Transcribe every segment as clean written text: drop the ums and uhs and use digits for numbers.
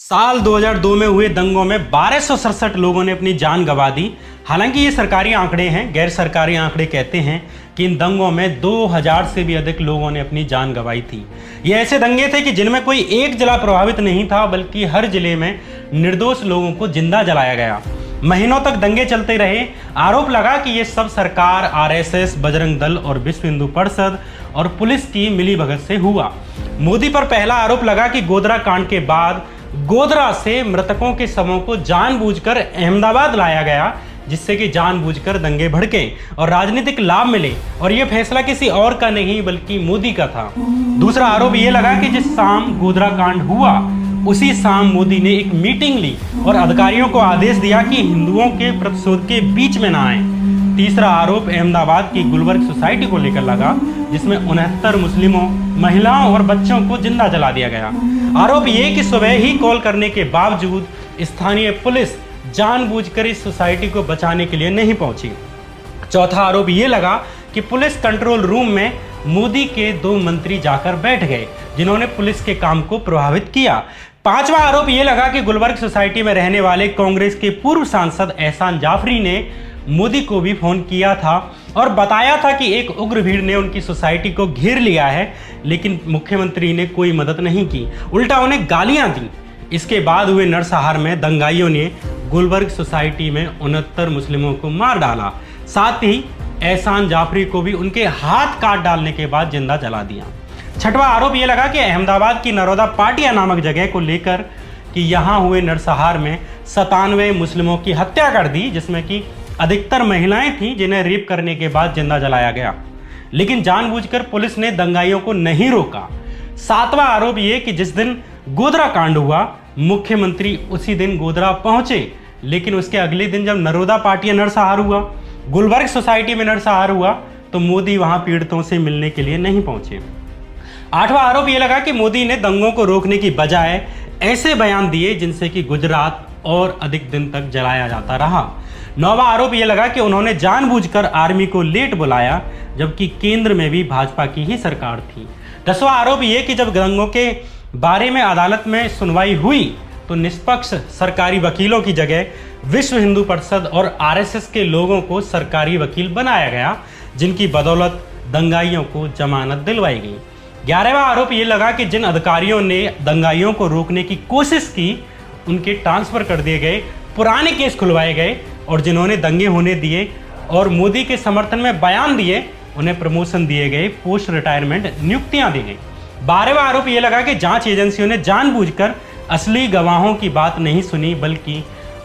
साल 2002 में हुए दंगों में 1267 लोगों ने अपनी जान गंवा दी। हालांकि ये सरकारी आंकड़े हैं, गैर सरकारी आंकड़े कहते हैं कि इन दंगों में 2000 से भी अधिक लोगों ने अपनी जान गंवाई थी। ये ऐसे दंगे थे कि जिनमें कोई एक जिला प्रभावित नहीं था, बल्कि हर जिले में निर्दोष लोगों को जिंदा जलाया गया। महीनों तक दंगे चलते रहे। आरोप लगा कि ये सब सरकार, आरएसएस, बजरंग दल और विश्व हिंदू परिषद और पुलिस की मिलीभगत से हुआ। मोदी पर पहला आरोप लगा कि गोधरा कांड के बाद गोधरा से मृतकों के शवों को जानबूझकर अहमदाबाद लाया गया, जिससे कि जानबूझकर दंगे भड़के और राजनीतिक लाभ मिले, और यह फैसला किसी और का नहीं बल्कि मोदी का था। दूसरा आरोप यह लगा कि जिस शाम गोधरा कांड हुआ उसी शाम मोदी ने एक मीटिंग ली और अधिकारियों को आदेश दिया कि हिंदुओं के प्रतिशोध के बीच में ना आए। तीसरा आरोप अहमदाबाद की गुलबर्ग सोसाइटी को लेकर लगा, जिसमें 69 मुस्लिमों, महिलाओं और बच्चों को जिंदा जला दिया गया। आरोप ये कि सुबह ही कॉल करने के बावजूद स्थानीय पुलिस जानबूझकर इस सोसाइटी को बचाने के लिए नहीं पहुंची। चौथा आरोप ये लगा कि पुलिस कंट्रोल रूम में मोदी के 2 मंत्री जाकर बैठ गए, जिन्होंने पुलिस के काम को प्रभावित किया। पांचवा आरोप ये लगा कि गुलबर्ग सोसाइटी में रहने वाले कांग्रेस के पूर्व सांसद एहसान जाफरी ने मोदी को भी फोन किया था और बताया था कि एक उग्र भीड़ ने उनकी सोसाइटी को घेर लिया है, लेकिन मुख्यमंत्री ने कोई मदद नहीं की, उल्टा उन्हें गालियां दी। इसके बाद हुए नरसंहार में दंगाइयों ने गुलबर्ग सोसाइटी में 69 मुस्लिमों को मार डाला। साथ ही एहसान जाफरी को भी उनके हाथ काट डालने के बाद जिंदा जला दिया। छठवां आरोप यह लगा कि अहमदाबाद की नरोदा पाटिया नामक जगह को लेकर कि यहां हुए नरसंहार में 97 मुस्लिमों की हत्या कर दी, जिसमें कि अधिकतर महिलाएं थीं जिन्हें रेप करने के बाद जिंदा जलाया गया, लेकिन जानबूझकर पुलिस ने दंगाइयों को नहीं रोका। सातवां आरोप यह कि जिस दिन गोधरा कांड हुआ मुख्यमंत्री उसी दिन गोधरा पहुंचे, लेकिन उसके अगले दिन जब नरोदा पाटिया नरसंहार हुआ, गुलबर्ग सोसाइटी में नरसंहार हुआ, तो मोदी वहां पीड़ितों से मिलने के लिए नहीं पहुंचे। आठवां आरोप यह लगा कि मोदी ने दंगों को रोकने की बजाय ऐसे बयान दिए जिनसे कि गुजरात और अधिक दिन तक जलाया जाता रहा। नौवां आरोप यह लगा कि उन्होंने जानबूझकर आर्मी को लेट बुलाया, जबकि केंद्र में भी भाजपा की ही सरकार थी। 10वां आरोप यह कि जब दंगों के बारे में अदालत में सुनवाई हुई तो निष्पक्ष सरकारी वकीलों की जगह विश्व हिंदू परिषद और आरएसएस के लोगों को सरकारी वकील बनाया गया, जिनकी बदौलत दंगाइयों को जमानत दिलवाई गई। 11वां आरोप यह लगा कि जिन अधिकारियों ने दंगाइयों को रोकने की कोशिश की उनके ट्रांसफर कर दिए गए, पुराने केस खुलवाए गए, और जिन्होंने दंगे होने दिए और मोदी के समर्थन में बयान दिए उन्हें प्रमोशन दिए गए, पोस्ट रिटायरमेंट नियुक्तियां दी गई। 12वां आरोप यह लगा कि जांच एजेंसियों ने जानबूझकर असली गवाहों की बात नहीं सुनी, बल्कि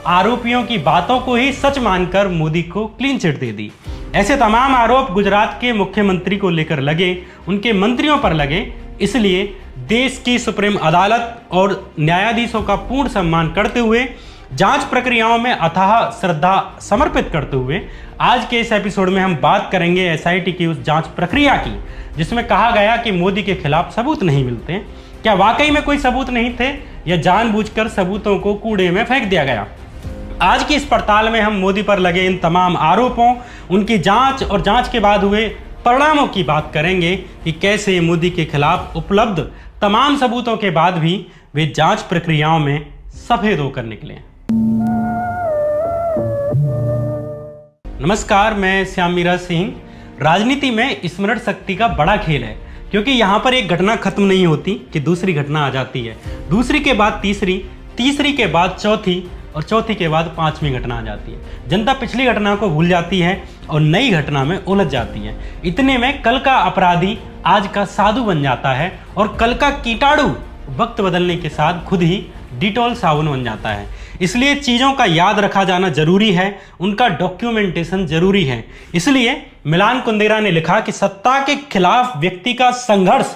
आरोपियों की बातों को ही सच मानकर मोदी को क्लीन चिट दे दी। ऐसे तमाम आरोप गुजरात के मुख्यमंत्री को लेकर लगे, उनके मंत्रियों पर लगे। इसलिए देश की सुप्रीम अदालत और न्यायाधीशों का पूर्ण सम्मान करते हुए, जांच प्रक्रियाओं में अथाह श्रद्धा समर्पित करते हुए, आज के इस एपिसोड में हम बात करेंगे एसआईटी की उस जांच प्रक्रिया की जिसमें कहा गया कि मोदी के खिलाफ सबूत नहीं मिलते। क्या वाकई में कोई सबूत नहीं थे या जानबूझकर सबूतों को कूड़े में फेंक दिया गया? आज की इस पड़ताल में हम मोदी पर लगे इन तमाम आरोपों, उनकी जांच और जांच के बाद हुए परिणामों की बात करेंगे कि कैसे मोदी के खिलाफ उपलब्ध तमाम सबूतों के बाद भी वे जांच प्रक्रियाओं में सफेद होकर निकले। नमस्कार, मैं श्याम मीरा सिंह। राजनीति में स्मरण शक्ति का बड़ा खेल है, क्योंकि यहाँ पर एक घटना खत्म नहीं होती कि दूसरी घटना आ जाती है, दूसरी के बाद तीसरी, तीसरी के बाद चौथी और चौथी के बाद 5वीं घटना आ जाती है। जनता पिछली घटना को भूल जाती है और नई घटना में उलझ जाती है। इतने में कल का अपराधी आज का साधु बन जाता है और कल का कीटाणु वक्त बदलने के साथ खुद ही डिटॉल साबुन बन जाता है। इसलिए चीज़ों का याद रखा जाना जरूरी है, उनका डॉक्यूमेंटेशन जरूरी है। इसलिए मिलान कुंदेरा ने लिखा कि सत्ता के खिलाफ व्यक्ति का संघर्ष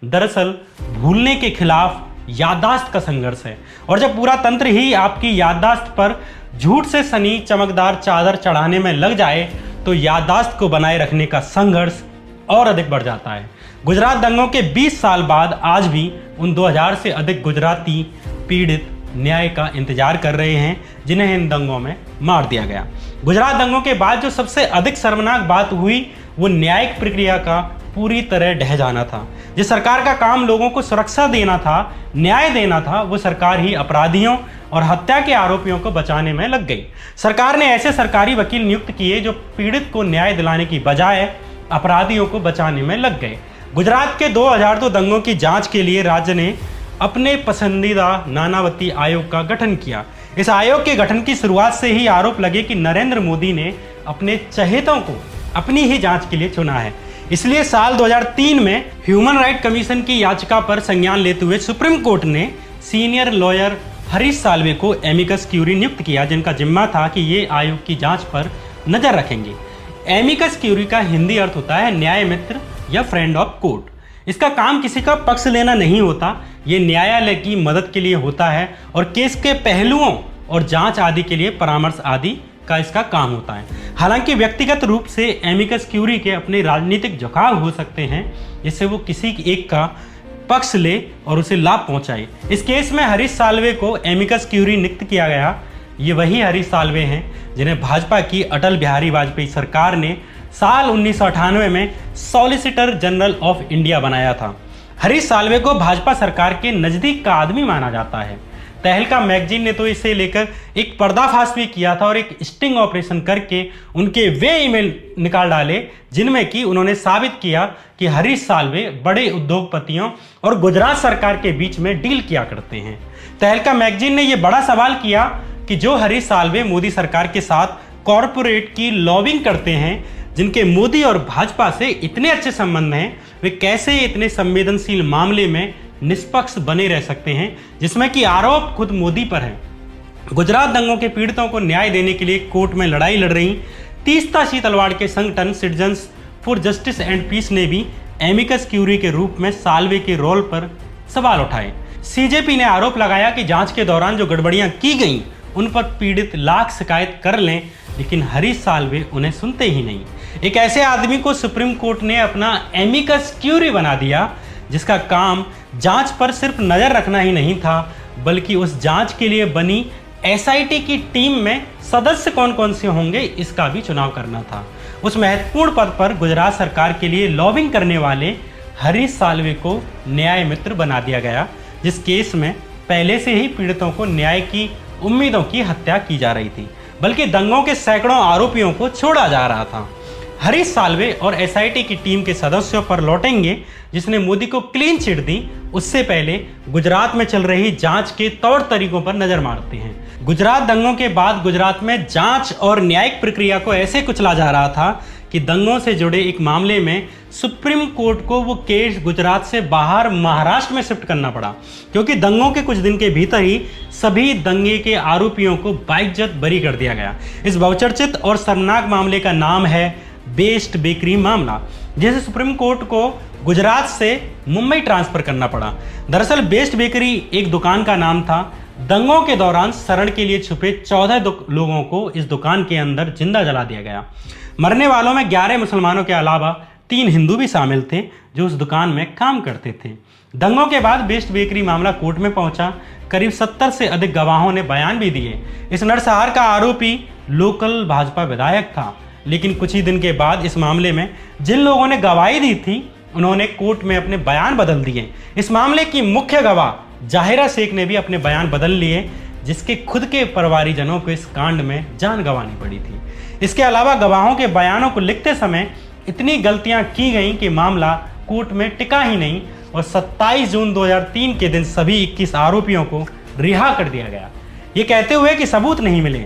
दरअसल भूलने के खिलाफ याददाश्त का संघर्ष है, और जब पूरा तंत्र ही आपकी याददाश्त पर झूठ से सनी चमकदार चादर चढ़ाने में लग जाए तो याददाश्त को बनाए रखने का संघर्ष और अधिक बढ़ जाता है। गुजरात दंगों के 20 साल बाद आज भी उन 2000 से अधिक गुजराती पीड़ित न्याय का इंतजार कर रहे हैं, जिन्हें इन दंगों में मार दिया गया। गुजरात दंगों के बाद जो सबसे अधिक शर्मनाक बात हुई वो न्यायिक प्रक्रिया का पूरी तरह ढह जाना था। जिस सरकार का काम लोगों को सुरक्षा देना था, न्याय देना था, वो सरकार ही अपराधियों और हत्या के आरोपियों को बचाने में लग गई। सरकार ने ऐसे सरकारी वकील नियुक्त किए जो पीड़ित को न्याय दिलाने की बजाय अपराधियों को बचाने में लग गए। गुजरात के 2002 दंगों की जांच के लिए राज्य ने अपने पसंदीदा नानावती आयोग का गठन किया। इस आयोग के गठन की शुरुआत से ही आरोप लगे कि नरेंद्र मोदी ने अपने चहेतों को अपनी ही जांच के लिए चुना है। इसलिए साल 2003 में ह्यूमन राइट कमीशन की याचिका पर संज्ञान लेते हुए सुप्रीम कोर्ट ने सीनियर लॉयर हरीश साल्वे को एमिकस क्यूरी नियुक्त किया, जिनका जिम्मा था कि ये आयोग की जांच पर नजर रखेंगे। एमिकस क्यूरी का हिंदी अर्थ होता है न्याय मित्र या फ्रेंड ऑफ कोर्ट। इसका काम किसी का पक्ष लेना नहीं होता, ये न्यायालय की मदद के लिए होता है और केस के पहलुओं और जांच आदि के लिए परामर्श आदि का इसका काम होता है। हालांकि व्यक्तिगत रूप से एमिकस क्यूरी के अपने राजनीतिक झुकाव हो सकते हैं, जिससे वो किसी एक का पक्ष ले और उसे लाभ पहुंचाए। इस केस में हरीश साल्वे को एमिकस क्यूरी नियुक्त किया गया। ये वही हरीश साल्वे हैं जिन्हें भाजपा की अटल बिहारी वाजपेयी सरकार ने साल 1998 में सॉलिसिटर जनरल ऑफ इंडिया बनाया था। हरीश साल्वे को भाजपा सरकार के नजदीक का आदमी माना जाता है। तहलका मैगजीन ने तो इसे लेकर एक पर्दाफाश भी किया था और एक स्टिंग ऑपरेशन करके उनके वे ईमेल निकाल डाले जिनमें कि उन्होंने साबित किया कि हरीश साल्वे बड़े उद्योगपतियों और गुजरात सरकार के बीच में डील किया करते हैं। तहलका मैगजीन ने यह बड़ा सवाल किया कि जो हरीश साल्वे मोदी सरकार के साथ कॉरपोरेट की लॉबिंग करते हैं, जिनके मोदी और भाजपा से इतने अच्छे संबंध हैं, वे कैसे इतने संवेदनशील मामले में निष्पक्ष बने रह सकते हैं, जिसमें कि आरोप खुद मोदी पर है। गुजरात दंगों के पीड़ितों को न्याय देने के लिए कोर्ट में लड़ाई लड़ रही तीस्ता शीतलवाड़ के संगठन citizens for justice and peace ने भी एमिकस क्यूरी के रूप में साल्वे के रोल पर सवाल उठाए। सीजेपी ने आरोप लगाया कि जांच के दौरान जो गड़बड़ियां की गईं उन पर पीड़ित लाख शिकायत कर लें, लेकिन हरीश साल्वे उन्हें सुनते ही नहीं। एक ऐसे आदमी को सुप्रीम कोर्ट ने अपना एमिकस क्यूरी बना दिया जिसका काम जांच पर सिर्फ नजर रखना ही नहीं था, बल्कि उस जांच के लिए बनी एसआईटी की टीम में सदस्य कौन कौन से होंगे इसका भी चुनाव करना था। उस महत्वपूर्ण पद पर गुजरात सरकार के लिए लॉबिंग करने वाले हरीश साल्वे को न्याय मित्र बना दिया गया, जिस केस में पहले से ही पीड़ितों को न्याय की उम्मीदों की हत्या की जा रही थी, बल्कि दंगों के सैकड़ों आरोपियों को छोड़ा जा रहा था। हरीश साल्वे और एसआईटी की टीम के सदस्यों पर लौटेंगे जिसने मोदी को क्लीन चिट दी। उससे पहले गुजरात में चल रही जांच के तौर तरीकों पर नजर मारते हैं। गुजरात दंगों के बाद गुजरात में जांच और न्यायिक प्रक्रिया को ऐसे कुचला जा रहा था कि दंगों से जुड़े एक मामले में सुप्रीम कोर्ट को वो केस गुजरात से बाहर महाराष्ट्र में शिफ्ट करना पड़ा, क्योंकि दंगों के कुछ दिन के भीतर ही सभी दंगे के आरोपियों को बाइज्जत बरी कर दिया गया। इस बहुचर्चित और शर्मनाक मामले का नाम है बेस्ट बेकरी मामला, जिसे सुप्रीम कोर्ट को गुजरात से मुंबई ट्रांसफर करना पड़ा। दरअसल बेस्ट बेकरी एक दुकान का नाम था। दंगों के दौरान शरण के लिए छुपे 14 लोगों को इस दुकान के अंदर जिंदा जला दिया गया। मरने वालों में 11 मुसलमानों के अलावा 3 हिंदू भी शामिल थे जो उस दुकान में काम करते थे। दंगों के बाद बेस्ट बेकरी मामला कोर्ट में पहुंचा। करीब 70 से अधिक गवाहों ने बयान भी दिए। इस नरसंहार का आरोपी लोकल भाजपा विधायक था, लेकिन कुछ ही दिन के बाद इस मामले में जिन लोगों ने गवाही दी थी उन्होंने कोर्ट में अपने बयान बदल दिए। इस मामले की मुख्य गवाह जाहिरा शेख ने भी अपने बयान बदल लिए, जिसके खुद के परिवारीजनों को इस कांड में जान गंवानी पड़ी थी। इसके अलावा गवाहों के बयानों को लिखते समय इतनी गलतियां की गईं कि मामला कोर्ट में टिका ही नहीं और 27 जून 2003 के दिन सभी 21 आरोपियों को रिहा कर दिया गया, ये कहते हुए कि सबूत नहीं मिले।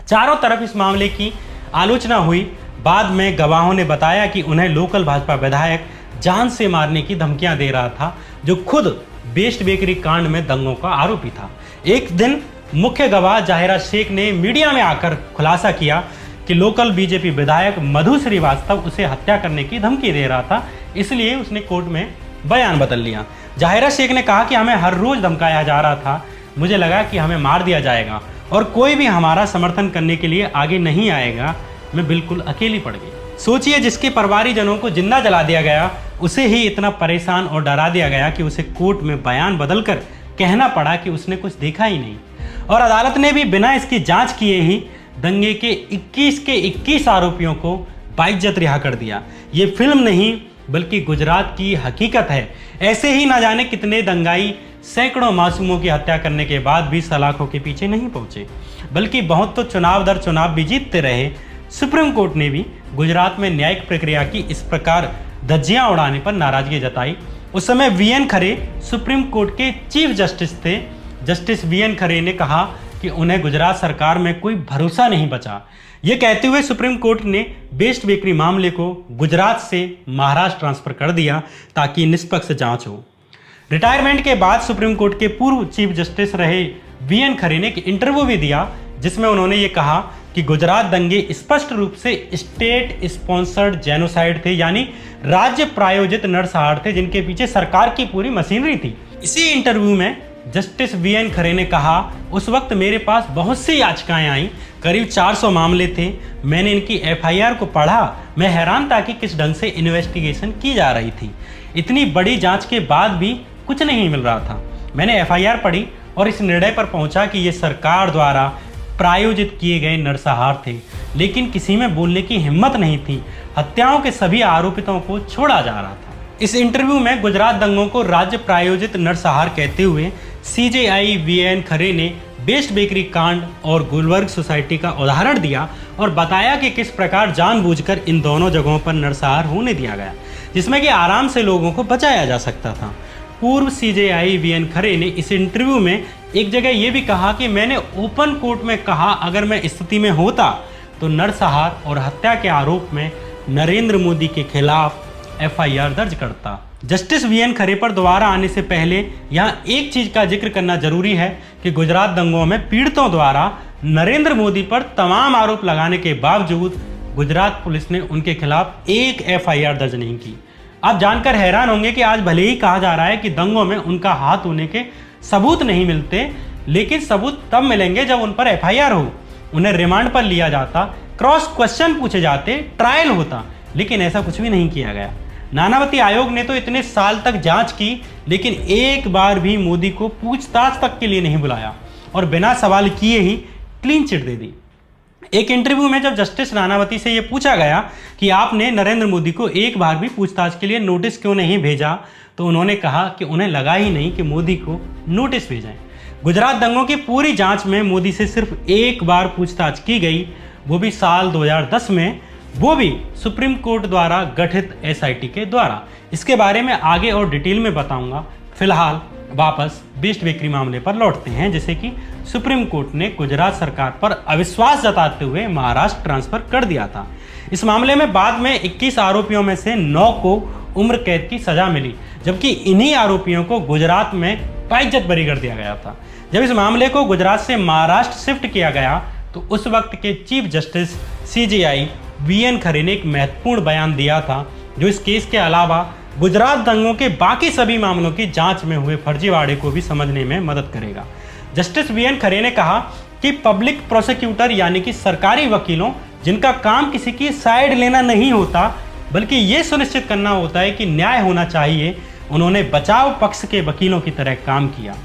चारों तरफ इस मामले की आलोचना हुई। बाद में गवाहों ने बताया कि उन्हें लोकल भाजपा विधायक जान से मारने की धमकियां दे रहा था, जो खुद बेस्ट बेकरी कांड में दंगों का आरोपी था। एक दिन मुख्य गवाह जाहिरा शेख ने मीडिया में आकर खुलासा किया कि लोकल बीजेपी विधायक मधु श्रीवास्तव उसे हत्या करने की धमकी दे रहा था, इसलिए उसने कोर्ट में बयान बदल लिया। जाहिरा शेख ने कहा कि हमें हर रोज धमकाया जा रहा था, मुझे लगा कि हमें मार दिया जाएगा और कोई भी हमारा समर्थन करने के लिए आगे नहीं आएगा, मैं बिल्कुल अकेली पड़ गई। सोचिए, जिसके परिवारीजनों को जिंदा जला दिया गया उसे ही इतना परेशान और डरा दिया गया कि उसे कोर्ट में बयान बदलकर कहना पड़ा कि उसने कुछ देखा ही नहीं, और अदालत ने भी बिना इसकी जांच किए ही दंगे के 21 आरोपियों को बाइज्जत रिहा कर दिया। ये फिल्म नहीं बल्कि गुजरात की हकीकत है। ऐसे ही ना जाने कितने दंगाई सैकड़ों मासूमों की हत्या करने के बाद भी सलाखों के पीछे नहीं पहुंचे, बल्कि बहुत तो चुनाव दर चुनाव भी जीतते रहे। सुप्रीम कोर्ट ने भी गुजरात में न्यायिक प्रक्रिया की इस प्रकार धज्जियां उड़ाने पर नाराजगी जताई। उस समय वीएन खरे सुप्रीम कोर्ट के चीफ जस्टिस थे। जस्टिस वीएन खरे ने कहा कि उन्हें गुजरात सरकार में कोई भरोसा नहीं बचा। ये कहते हुए सुप्रीम कोर्ट ने बेस्ट बेकरी मामले को गुजरात से महाराष्ट्र ट्रांसफर कर दिया ताकि निष्पक्ष जांच हो। रिटायरमेंट के बाद सुप्रीम कोर्ट के पूर्व चीफ जस्टिस रहे वीएन खरे ने एक इंटरव्यू भी दिया, जिसमें उन्होंने ये कहा कि गुजरात दंगे स्पष्ट रूप से स्टेट स्पॉन्सर्ड जेनोसाइड थे, यानी राज्य प्रायोजित नरसंहार थे जिनके पीछे सरकार की पूरी मशीनरी थी। इसी इंटरव्यू में जस्टिस वीएन खरे ने कहा, उस वक्त मेरे पास बहुत सी याचिकाएं आई, करीब 400 मामले थे। मैंने इनकी एफआईआर को पढ़ा। मैं हैरान था कि किस ढंग से इन्वेस्टिगेशन की जा रही थी। इतनी बड़ी जांच के बाद भी कुछ नहीं मिल रहा था। मैंने एफआईआर पढ़ी और इस निर्णय पर पहुंचा कि ये सरकार द्वारा प्रायोजित किए गए नरसंहार थे, लेकिन किसी में बोलने की हिम्मत नहीं थी। हत्याओं के सभी आरोपितों को छोड़ा जा रहा था। इस इंटरव्यू में गुजरात दंगों को राज्य प्रायोजित नरसंहार कहते हुए सीजेआई वीएन खरे ने बेस्ट बेकरी कांड और गुलबर्ग सोसाइटी का उदाहरण दिया और बताया कि किस प्रकार जानबूझकर इन दोनों जगहों पर नरसंहार होने दिया गया, जिसमें कि आराम से लोगों को बचाया जा सकता था। पूर्व सीजेआई वीएन खरे ने इस इंटरव्यू में एक जगह यह भी कहा कि मैंने ओपन कोर्ट में कहा, अगर मैं स्थिति में होता तो नरसंहार और हत्या के आरोप में नरेंद्र मोदी के खिलाफ एफआईआर दर्ज करता। जस्टिस वीएन खरे पर दोबारा आने से पहले यहाँ एक चीज का जिक्र करना जरूरी है कि गुजरात दंगों में पीड़ितों द्वारा नरेंद्र मोदी पर तमाम आरोप लगाने के बावजूद गुजरात पुलिस ने उनके खिलाफ एक एफआईआर दर्ज नहीं की। आप जानकर हैरान होंगे कि आज भले ही कहा जा रहा है कि दंगों में उनका हाथ होने के सबूत नहीं मिलते, लेकिन सबूत तब मिलेंगे जब उन पर एफआईआर हो, उन्हें रिमांड पर लिया जाता, क्रॉस क्वेश्चन पूछे जाते, ट्रायल होता, लेकिन ऐसा कुछ भी नहीं किया गया। नानावती आयोग ने तो इतने साल तक जांच की, लेकिन एक बार भी मोदी को पूछताछ तक के लिए नहीं बुलाया और बिना सवाल किए ही क्लीन चिट दे दी। एक इंटरव्यू में जब जस्टिस नानावती से यह पूछा गया कि आपने नरेंद्र मोदी को एक बार भी पूछताछ के लिए नोटिस क्यों नहीं भेजा, तो उन्होंने कहा कि उन्हें लगा ही नहीं कि मोदी को नोटिस भेजें। गुजरात दंगों की पूरी जांच में मोदी से सिर्फ एक बार पूछताछ की गई, वो भी साल 2010 में, वो भी सुप्रीम कोर्ट द्वारा गठित एसआईटी के द्वारा। इसके बारे में आगे और डिटेल में बताऊंगा। फिलहाल वापस बेस्ट बेकरी मामले पर लौटते हैं, जैसे कि सुप्रीम कोर्ट ने गुजरात सरकार पर अविश्वास जताते हुए महाराष्ट्र ट्रांसफर कर दिया था। इस मामले में बाद में 21 आरोपियों में से 9 को उम्र कैद की सजा मिली, जबकि इन्हीं आरोपियों को गुजरात में बाइज्जत बरी कर दिया गया था। जब इस मामले को गुजरात से महाराष्ट्र शिफ्ट किया गया तो उस वक्त के चीफ जस्टिस सीजेआई वीएन खरे ने एक महत्वपूर्ण बयान दिया था, जो इस केस के अलावा गुजरात दंगों के बाकी सभी मामलों की जांच में हुए फर्जीवाड़े को भी समझने में मदद करेगा। जस्टिस वीएन खरे ने कहा कि पब्लिक प्रोसिक्यूटर यानी कि सरकारी वकीलों, जिनका काम किसी की साइड लेना नहीं होता बल्कि ये सुनिश्चित करना होता है कि न्याय होना चाहिए, उन्होंने बचाव पक्ष के वकीलों की तरह काम किया।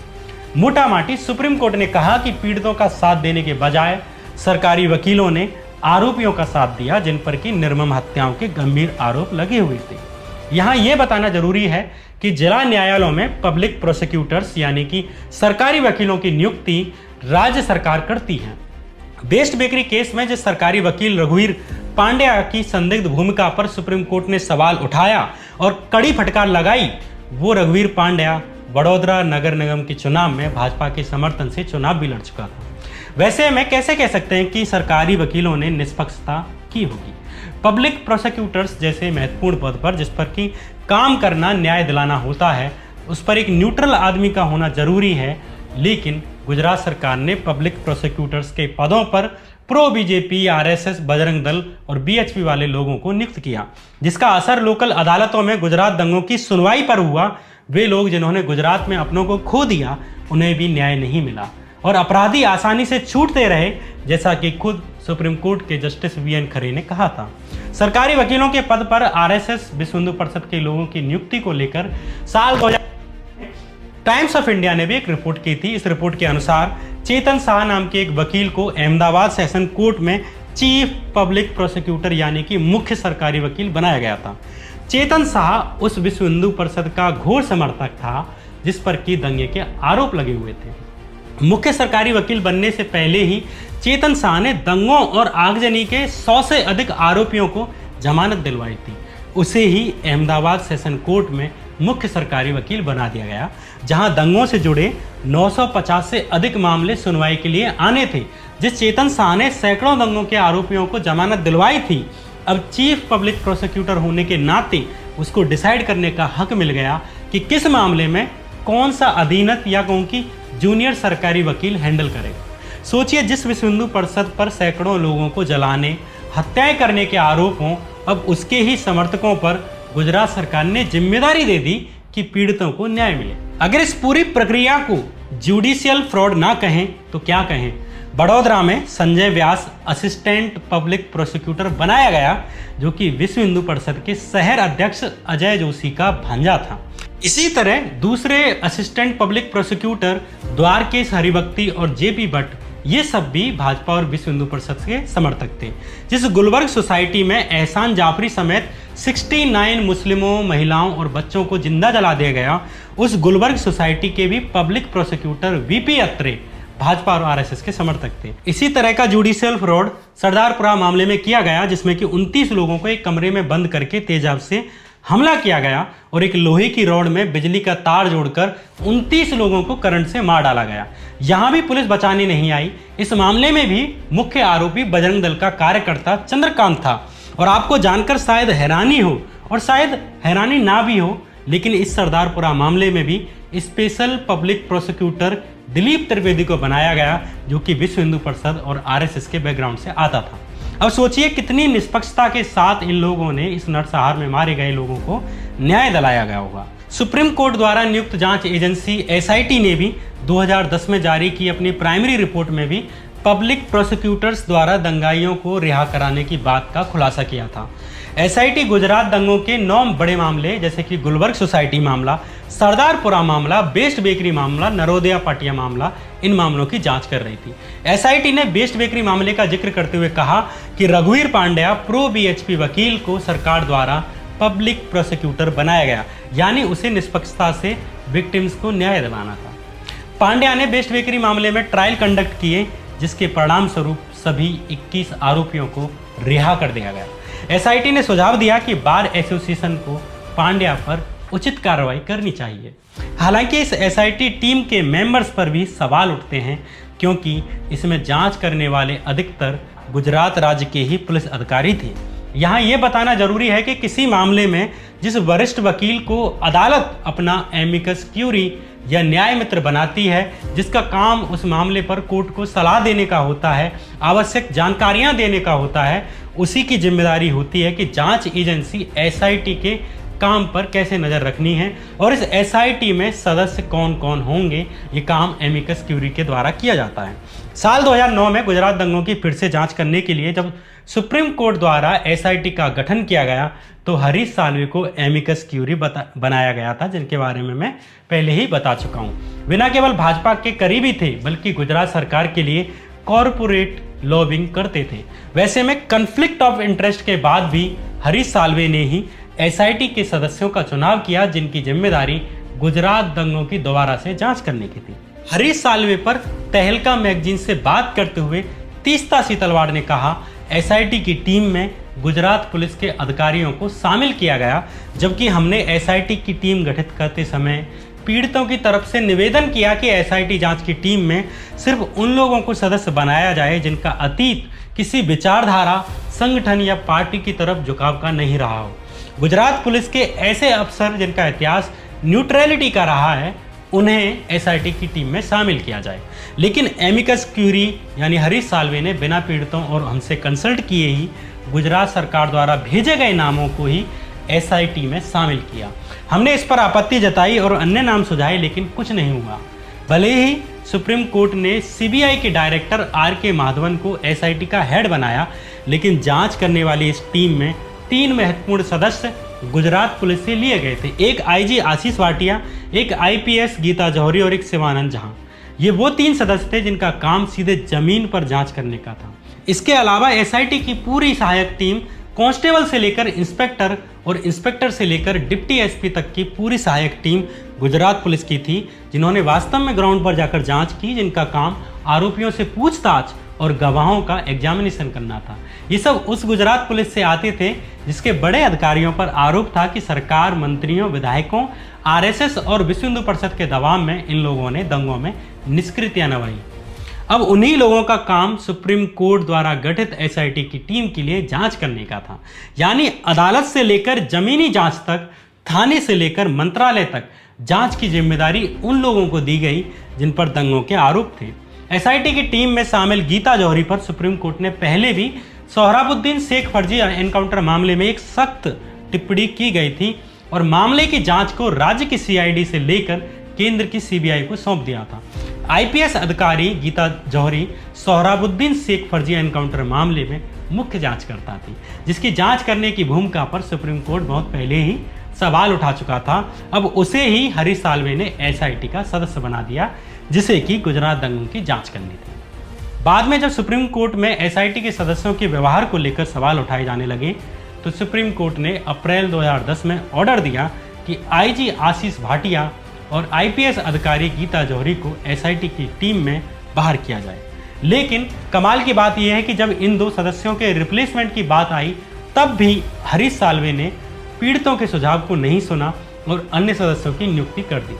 मोटा माटी सुप्रीम कोर्ट ने कहा कि पीड़ितों का साथ देने के बजाय सरकारी वकीलों ने आरोपियों का साथ दिया, जिन पर की निर्मम हत्याओं के गंभीर आरोप लगे हुए थे। यहाँ यह बताना जरूरी है कि जिला न्यायालयों में पब्लिक प्रोसिक्यूटर्स यानी कि सरकारी वकीलों की नियुक्ति राज्य सरकार करती है। बेस्ट बेकरी केस में जिस सरकारी वकील रघुवीर पांड्या की संदिग्ध भूमिका पर सुप्रीम कोर्ट ने सवाल उठाया और कड़ी फटकार लगाई, वो रघुवीर पांड्या वडोदरा नगर निगम के चुनाव में भाजपा के समर्थन से चुनाव भी लड़ चुका था। वैसे में कैसे कह सकते हैं कि सरकारी वकीलों ने निष्पक्षता की होगी। पब्लिक प्रोसिक्यूटर्स जैसे महत्वपूर्ण पद पर, जिस पर कि काम करना न्याय दिलाना होता है, उस पर एक न्यूट्रल आदमी का होना जरूरी है, लेकिन गुजरात सरकार ने पब्लिक प्रोसिक्यूटर्स के पदों पर pro BJP, RSS, Bajrang Dal और बीएचपी वाले लोगों को नियुक्त किया, जिसका असर लोकल अदालतों में गुजरात दंगों की सुनवाई पर हुआ। वे लोग जिन्होंने गुजरात में अपनों को खो दिया, उन्हें भी न्याय नहीं मिला और अपराधी आसानी से छूटते रहे, जैसा कि खुद सुप्रीम कोर्ट के जस्टिस वीएन खरे ने कहा था। सरकारी वकीलों के पद पर आरएसएस, विश्व हिंदू परिषद के लोगों की नियुक्ति को लेकर साल 2000 टाइम्स ऑफ इंडिया ने भी एक रिपोर्ट की थी। इस रिपोर्ट के अनुसार चेतन शाह नाम के एक वकील को अहमदाबाद सेशन कोर्ट में चीफ पब्लिक प्रोसिक्यूटर यानी कि मुख्य सरकारी वकील बनाया गया था। चेतन शाह उस विश्व हिंदू परिषद का घोर समर्थक था जिस पर कि दंगे के आरोप लगे हुए थे। मुख्य सरकारी वकील बनने से पहले ही चेतन शाह ने दंगों और आगजनी के 100 से अधिक आरोपियों को जमानत दिलवाई थी। उसे ही अहमदाबाद सेशन कोर्ट में मुख्य सरकारी वकील बना दिया गया, जहां दंगों से जुड़े 950 से अधिक मामले सुनवाई के लिए आने थे। जिस चेतन शाह ने सैकड़ों दंगों के आरोपियों को जमानत दिलवाई थी, अब चीफ पब्लिक प्रोसिक्यूटर होने के नाते उसको डिसाइड करने का हक मिल गया कि किस मामले में कौन सा अधीनस्थ या कौन की जूनियर सरकारी वकील हैंडल करेगा। सोचिए, जिस विश्व हिंदू परिषद पर सैकड़ों लोगों को जलाने, हत्याएं करने के आरोप हों, अब उसके ही समर्थकों पर गुजरात सरकार ने जिम्मेदारी दे दी कि पीड़ितों को न्याय मिले। अगर इस पूरी प्रक्रिया को जुडिशियल फ्रॉड ना कहें तो क्या कहें। बड़ौदा में संजय व्यास असिस्टेंट पब्लिक प्रोसिक्यूटर बनाया गया, जो कि विश्व हिंदू परिषद के शहर अध्यक्ष अजय जोशी का भांजा था। इसी तरह दूसरे assistant public prosecutor Dwarkesh Haribhakti और जेपी भट्ट, ये सब भी भाजपा और विश्व हिंदू परिषद के समर्थक थे। जिस गुलबर्ग सोसाइटी में एहसान जाफरी समेत 69 मुस्लिमों, महिलाओं और बच्चों को जिंदा जला दिया गया, उस गुलबर्ग सोसाइटी के भी पब्लिक प्रोसिक्यूटर वीपी अत्रे भाजपा और आरएसएस के समर्थक थे। इसी तरह का जुडिशियल फ्रॉड सरदारपुरा मामले में किया गया, जिसमें कि 29 लोगों को एक कमरे में बंद करके तेजाब से हमला किया गया और एक लोहे की रॉड में बिजली का तार जोड़कर 29 लोगों को करंट से मार डाला गया। यहां भी पुलिस बचाने नहीं आई। इस मामले में भी मुख्य आरोपी बजरंग दल का कार्यकर्ता चंद्रकांत था। और आपको जानकर शायद हैरानी हो और शायद हैरानी ना भी हो, लेकिन इस सरदारपुरा मामले में भी special public prosecutor Dilip Trivedi को बनाया गया, जो कि विश्व हिंदू परिषद और आरएसएस के बैकग्राउंड से आता था। अब सोचिए कितनी निष्पक्षता के साथ इन लोगों ने इस नरसंहार में मारे गए लोगों को न्याय दिलाया गया होगा। सुप्रीम कोर्ट द्वारा नियुक्त जांच एजेंसी एसआईटी ने भी 2010 में जारी की अपनी प्राइमरी रिपोर्ट में भी पब्लिक प्रोसिक्यूटर्स द्वारा दंगाइयों को रिहा कराने की बात का खुलासा किया था। एसआईटी गुजरात दंगों के 9 बड़े मामले जैसे कि गुलबर्ग सोसाइटी मामला, सरदारपुरा मामला, बेस्ट बेकरी मामला, नरोदिया पाटिया मामला, इन मामलों की जांच कर रही थी। एसआईटी ने बेस्ट बेकरी मामले का जिक्र करते हुए कहा कि रघुवीर पांड्या प्रो बीएचपी वकील को सरकार द्वारा पब्लिक प्रोसिक्यूटर बनाया गया, यानी उसे निष्पक्षता से विक्टिम्स को न्याय दिलाना था। पांड्या ने बेस्ट बेकरी मामले में ट्रायल कंडक्ट किए, जिसके परिणाम स्वरूप सभी 21 आरोपियों को रिहा कर दिया गया। एसआईटी ने सुझाव दिया कि बार एसोसिएशन को पांड्या पर उचित कार्रवाई करनी चाहिए। हालांकि इस एसआईटी टीम के मेंबर्स पर भी सवाल उठते हैं, क्योंकि इसमें जांच करने वाले अधिकतर गुजरात राज्य के ही पुलिस अधिकारी थे। यहाँ ये बताना जरूरी है कि किसी मामले में जिस वरिष्ठ वकील को अदालत अपना एमिकस क्यूरी या न्याय मित्र बनाती है, जिसका काम उस मामले पर कोर्ट को सलाह देने का होता है, आवश्यक जानकारियां देने का होता है, उसी की जिम्मेदारी होती है कि जांच एजेंसी एसआईटी के काम पर कैसे नज़र रखनी है और इस एसआईटी में सदस्य कौन कौन होंगे, ये काम एमिकस क्यूरी के द्वारा किया जाता है। साल 2009 में गुजरात दंगों की फिर से जांच करने के लिए जब सुप्रीम कोर्ट द्वारा एसआईटी का गठन किया गया, तो हरीश साल्वे को एमिकस क्यूरी बनाया गया था, जिनके बारे में मैं पहले ही बता चुका हूँ। बिना केवल भाजपा के करीबी थे, बल्कि गुजरात सरकार के लिए कॉरपोरेट लॉबिंग करते थे। वैसे में कन्फ्लिक्ट ऑफ इंटरेस्ट के बाद भी हरीश साल्वे ने ही एसआईटी के सदस्यों का चुनाव किया, जिनकी जिम्मेदारी गुजरात दंगों की दोबारा से जांच करने की थी। हरीश साल्वे पर तहलका मैगजीन से बात करते हुए तीस्ता सीतलवाड़ ने कहा, एसआईटी की टीम में गुजरात पुलिस के अधिकारियों को शामिल किया गया, जबकि हमने एसआईटी की टीम गठित करते समय पीड़ितों की तरफ से निवेदन किया कि एसआईटी जांच की टीम में सिर्फ उन लोगों को सदस्य बनाया जाए जिनका अतीत किसी विचारधारा, संगठन या पार्टी की तरफ झुकाव का नहीं रहा हो। गुजरात पुलिस के ऐसे अफसर जिनका इतिहास न्यूट्रलिटी का रहा है, उन्हें एसआईटी की टीम में शामिल किया जाए। लेकिन एमिकस क्यूरी यानी हरीश साल्वे ने बिना पीड़ितों और हमसे कंसल्ट किए ही गुजरात सरकार द्वारा भेजे गए नामों को ही एसआईटी में शामिल किया। हमने इस पर आपत्ति जताई और अन्य नाम सुझाए, लेकिन कुछ नहीं हुआ। भले ही सुप्रीम कोर्ट ने सीबीआई के डायरेक्टर आर.के. माधवन को एसआईटी का हेड बनाया, लेकिन जांच करने वाली इस टीम में 3 महत्वपूर्ण सदस्य गुजरात पुलिस से लिए गए थे। एक आईजी आशीष वाटिया, एक आईपीएस गीता जौहरी और एक शिवानंद झा। ये वो 3 सदस्य थे जिनका काम सीधे जमीन पर जांच करने का था। इसके अलावा एसआईटी की पूरी सहायक टीम कांस्टेबल से लेकर इंस्पेक्टर और इंस्पेक्टर से लेकर डिप्टी एसपी तक की पूरी सहायक टीम गुजरात पुलिस की थी, जिन्होंने वास्तव में ग्राउंड पर जाकर जांच की, जिनका काम आरोपियों से पूछताछ और गवाहों का एग्जामिनेशन करना था। ये सब उस गुजरात पुलिस से आते थे जिसके बड़े अधिकारियों पर आरोप था कि सरकार, मंत्रियों, विधायकों, आरएसएस और विश्व हिंदू परिषद के दबाव में इन लोगों ने दंगों में निष्क्रियता निभाई। अब उन्हीं लोगों का काम सुप्रीम कोर्ट द्वारा गठित एसआईटी की टीम के लिए जांच करने का था। यानी अदालत से लेकर जमीनी जांच तक, थाने से लेकर मंत्रालय तक जांच की जिम्मेदारी उन लोगों को दी गई जिन पर दंगों के आरोप थे। एसआईटी की टीम में शामिल गीता जौहरी पर सुप्रीम कोर्ट ने पहले भी सोहराबुद्दीन शेख फर्जी एनकाउंटर मामले में एक सख्त टिप्पणी की गई थी और मामले की जांच को राज्य की सीआईडी से लेकर केंद्र की सीबीआई को सौंप दिया था। आईपीएस अधिकारी गीता जौहरी सोहराबुद्दीन शेख फर्जी एनकाउंटर मामले में मुख्य जांचकर्ता थी, जिसकी जांच करने की भूमिका पर सुप्रीम कोर्ट बहुत पहले ही सवाल उठा चुका था। अब उसे ही हरीश साल्वे ने एसआईटी का सदस्य बना दिया, जिसे कि गुजरात दंगों की जांच करनी थी। बाद में जब सुप्रीम कोर्ट में एसआईटी के सदस्यों के व्यवहार को लेकर सवाल उठाए जाने लगे, तो सुप्रीम कोर्ट ने अप्रैल 2010 में ऑर्डर दिया कि आईजी आशीष भाटिया और आईपीएस अधिकारी गीता जौहरी को एसआईटी की टीम में बाहर किया जाए। लेकिन कमाल की बात यह है कि जब इन दो सदस्यों के रिप्लेसमेंट की बात आई, तब भी हरीश साल्वे ने पीड़ितों के सुझाव को नहीं सुना और अन्य सदस्यों की नियुक्ति कर दी।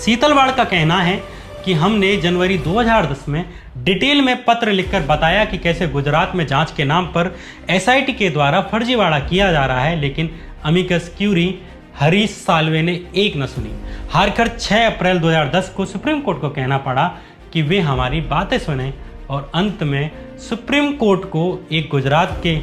शीतलवाड़ का कहना है कि हमने जनवरी 2010 में डिटेल में पत्र लिखकर बताया कि कैसे गुजरात में जांच के नाम पर एसआईटी के द्वारा फर्जीवाड़ा किया जा रहा है, लेकिन अमिकस क्यूरी हरीश साल्वे ने एक न सुनी। हारकर 6 अप्रैल 2010 को सुप्रीम कोर्ट को कहना पड़ा कि वे हमारी बातें सुने और अंत में सुप्रीम कोर्ट को एक गुजरात के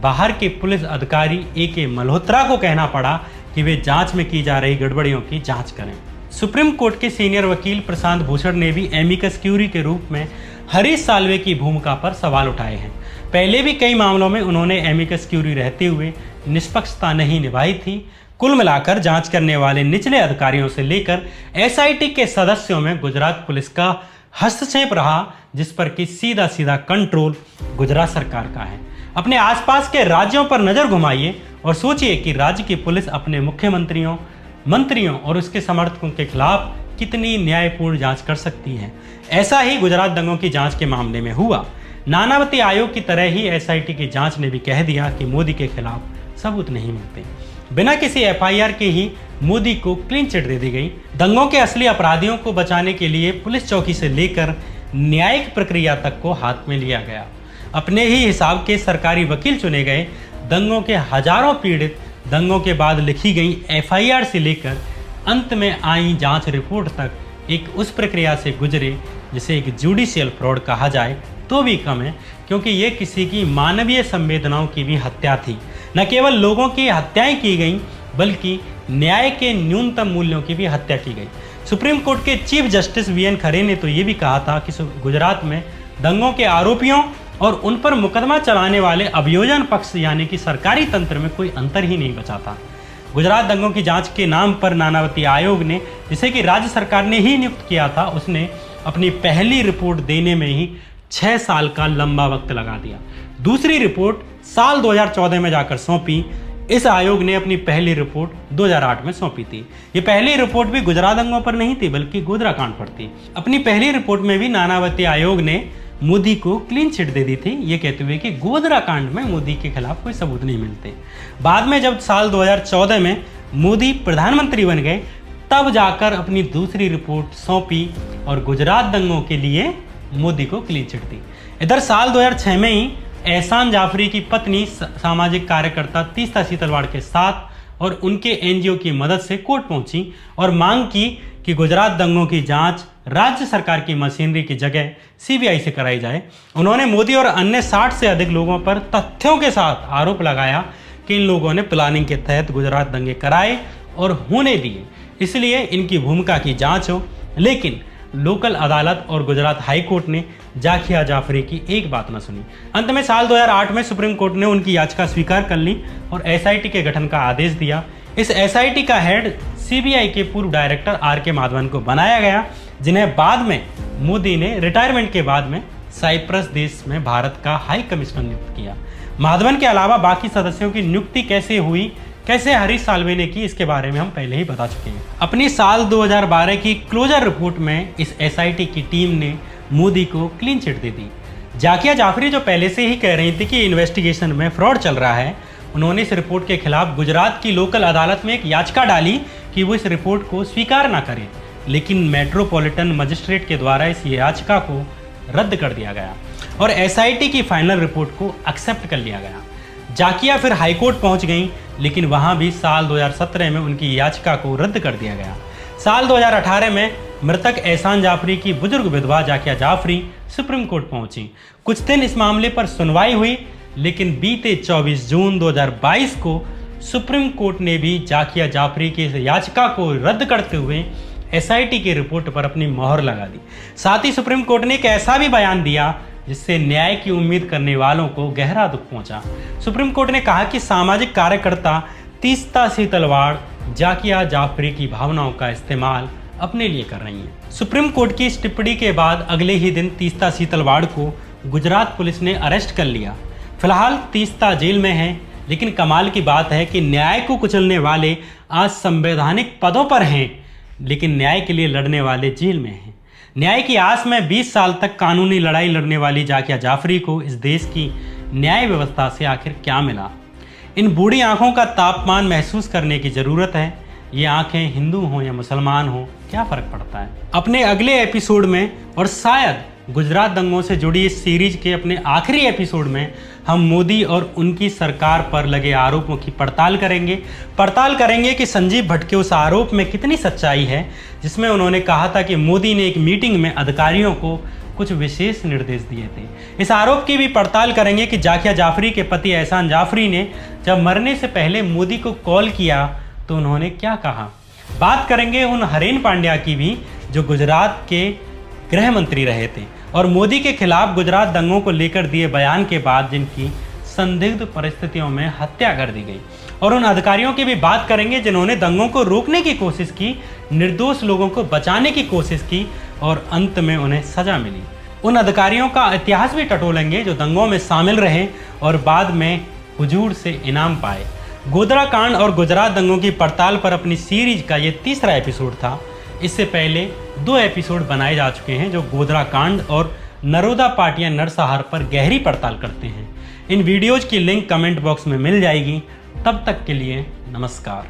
बाहर के पुलिस अधिकारी ए.के. मल्होत्रा को कहना पड़ा कि वे जांच में की जा रही गड़बड़ियों की जांच करें। सुप्रीम कोर्ट के सीनियर वकील प्रशांत भूषण ने भी एमिकस क्यूरी के रूप में हरीश साल्वे की भूमिका पर सवाल उठाए हैं। पहले भी कई मामलों में उन्होंने एमिकस क्यूरी रहते हुए निष्पक्षता नहीं निभाई थी। कुल मिलाकर जांच करने वाले निचले अधिकारियों से लेकर एसआईटी के सदस्यों में गुजरात पुलिस का हस्तक्षेप रहा, जिस पर कि सीधा सीधा कंट्रोल गुजरात सरकार का है। अपने आसपास के राज्यों पर नजर घुमाइए और सोचिए कि राज्य की पुलिस अपने मुख्यमंत्रियों, मंत्रियों और उसके समर्थकों के खिलाफ कितनी न्यायपूर्ण जांच कर सकती है। ऐसा ही गुजरात दंगों की जांच के मामले में हुआ। नानावती आयोग की तरह ही एसआईटी की जांच ने भी कह दिया कि मोदी के खिलाफ सबूत नहीं मिलते। बिना किसी एफआईआर के ही मोदी को क्लीन चिट दे दी गई। दंगों के असली अपराधियों को बचाने के लिए पुलिस चौकी से लेकर न्यायिक प्रक्रिया तक को हाथ में लिया गया। अपने ही हिसाब के सरकारी वकील चुने गए। दंगों के हजारों पीड़ित दंगों के बाद लिखी गई एफआईआर से लेकर अंत में आई जांच रिपोर्ट तक एक उस प्रक्रिया से गुजरे जिसे एक जुडिशियल फ्रॉड कहा जाए तो भी कम है, क्योंकि ये किसी की मानवीय संवेदनाओं की भी हत्या थी। न केवल लोगों की हत्याएं की गई, बल्कि न्याय के न्यूनतम मूल्यों की भी हत्या की गई। सुप्रीम कोर्ट के चीफ जस्टिस वीएन खरे ने तो ये भी कहा था कि गुजरात में दंगों के आरोपियों और उन पर मुकदमा चलाने वाले अभियोजन पक्ष यानी कि सरकारी तंत्र में कोई अंतर ही नहीं बचा था। गुजरात दंगों की जांच के नाम पर नानावती आयोग ने, जिसे कि राज्य सरकार ने ही नियुक्त किया था, उसने अपनी पहली रिपोर्ट देने में ही 6 साल का लंबा वक्त लगा दिया। दूसरी रिपोर्ट साल 2014 में जाकर सौंपी। इस आयोग ने अपनी पहली रिपोर्ट 2008 में सौंपी थी। ये पहली रिपोर्ट भी गुजरात दंगों पर नहीं थी, बल्कि गोधरा कांड पर थी। अपनी पहली रिपोर्ट में भी नानावती आयोग ने मोदी को क्लीन चिट दे दी थी, ये कहते हुए कि गोधरा कांड में मोदी के खिलाफ कोई सबूत नहीं मिलते। बाद में जब साल 2014 में मोदी प्रधानमंत्री बन गए, तब जाकर अपनी दूसरी रिपोर्ट सौंपी और गुजरात दंगों के लिए मोदी को क्लीन चिट दी। इधर साल 2006 में ही एहसान जाफरी की पत्नी सामाजिक कार्यकर्ता तीस्ता शीतलवाड़ के साथ और उनके एनजीओ की मदद से कोर्ट पहुंची और मांग की कि गुजरात दंगों की जांच राज्य सरकार की मशीनरी की जगह सीबीआई से कराई जाए। उन्होंने मोदी और अन्य 60 से अधिक लोगों पर तथ्यों के साथ आरोप लगाया कि इन लोगों ने प्लानिंग के तहत गुजरात दंगे कराए और होने दिए, इसलिए इनकी भूमिका की जांच हो। लेकिन लोकल अदालत और गुजरात हाई कोर्ट ने जाकिया जाफरी की एक बात न सुनी। अंत में साल 2008 में सुप्रीम कोर्ट ने उनकी याचिका स्वीकार कर ली और एसआईटी के गठन का आदेश दिया। इस एसआईटी का हेड सीबीआई के पूर्व डायरेक्टर आर.के. माधवन को बनाया गया, जिन्हें बाद में मोदी ने रिटायरमेंट के बाद में साइप्रस देश में भारत का हाई कमिश्नर नियुक्त किया। माधवन के अलावा बाकी सदस्यों की नियुक्ति कैसे हुई, कैसे हरीश साल्वे ने की, इसके बारे में हम पहले ही बता चुके हैं। अपनी साल 2012 की क्लोजर रिपोर्ट में इस एसआईटी की टीम ने मोदी को क्लीन चिट दे दी। जाकिया जाफरी जो पहले से ही कह रही थी कि इन्वेस्टिगेशन में फ्रॉड चल रहा है, उन्होंने इस रिपोर्ट के खिलाफ गुजरात की लोकल अदालत में एक याचिका डाली कि वो इस रिपोर्ट को स्वीकार ना करें, लेकिन मेट्रोपॉलिटन मजिस्ट्रेट के द्वारा इस याचिका को रद्द कर दिया गया और एसआईटी की फाइनल रिपोर्ट को एक्सेप्ट कर लिया गया। जाकिया फिर हाईकोर्ट पहुंच गई, लेकिन वहां भी साल 2017 में उनकी याचिका को रद्द कर दिया गया। साल 2018 में मृतक एहसान जाफरी की बुजुर्ग विधवा जाकिया जाफरी सुप्रीम कोर्ट पहुंची। कुछ दिन इस मामले पर सुनवाई हुई, लेकिन बीते 24 जून 2022 को सुप्रीम कोर्ट ने भी जाकिया जाफरी की याचिका को रद्द करते हुए एसआईटी की रिपोर्ट पर अपनी मोहर लगा दी। साथ ही सुप्रीम कोर्ट ने एक ऐसा भी बयान दिया जिससे न्याय की उम्मीद करने वालों को गहरा दुख पहुंचा। सुप्रीम कोर्ट ने कहा कि सामाजिक कार्यकर्ता तीस्ता सीतलवाड़ जाकिया जाफरी की भावनाओं का इस्तेमाल अपने लिए कर रही हैं। सुप्रीम कोर्ट की इस टिप्पणी के बाद अगले ही दिन तीस्ता सीतलवाड़ को गुजरात पुलिस ने अरेस्ट कर लिया। फिलहाल तीस्ता जेल में है, लेकिन कमाल की बात है कि न्याय को कुचलने वाले आज संवैधानिक पदों पर हैं, लेकिन न्याय के लिए लड़ने वाले जेल में हैं। न्याय की आस में 20 साल तक कानूनी लड़ाई लड़ने वाली जाकिया जाफरी को इस देश की न्याय व्यवस्था से आखिर क्या मिला? इन बूढ़ी आंखों का तापमान महसूस करने की ज़रूरत है। ये आंखें हिंदू हों या मुसलमान हों, क्या फ़र्क पड़ता है? अपने अगले एपिसोड में और शायद गुजरात दंगों से जुड़ी इस सीरीज के अपने आखिरी एपिसोड में हम मोदी और उनकी सरकार पर लगे आरोपों की पड़ताल करेंगे कि संजीव भट्ट के उस आरोप में कितनी सच्चाई है जिसमें उन्होंने कहा था कि मोदी ने एक मीटिंग में अधिकारियों को कुछ विशेष निर्देश दिए थे। इस आरोप की भी पड़ताल करेंगे कि जाकिया जाफरी के पति एहसान जाफरी ने जब मरने से पहले मोदी को कॉल किया तो उन्होंने क्या कहा। बात करेंगे उन हरेन पांड्या की भी जो गुजरात के गृह मंत्री रहे थे और मोदी के खिलाफ गुजरात दंगों को लेकर दिए बयान के बाद जिनकी संदिग्ध परिस्थितियों में हत्या कर दी गई, और उन अधिकारियों की भी बात करेंगे जिन्होंने दंगों को रोकने की कोशिश की, निर्दोष लोगों को बचाने की कोशिश की और अंत में उन्हें सजा मिली। उन अधिकारियों का इतिहास भी टटोलेंगे जो दंगों में शामिल रहे और बाद में हुजूर से इनाम पाए। गोधरा कांड और गुजरात दंगों की पड़ताल पर अपनी सीरीज का ये तीसरा एपिसोड था। इससे पहले 2 एपिसोड बनाए जा चुके हैं जो गोधरा कांड और नरोदा पाटिया नरसंहार पर गहरी पड़ताल करते हैं। इन वीडियोज की लिंक कमेंट बॉक्स में मिल जाएगी। तब तक के लिए नमस्कार।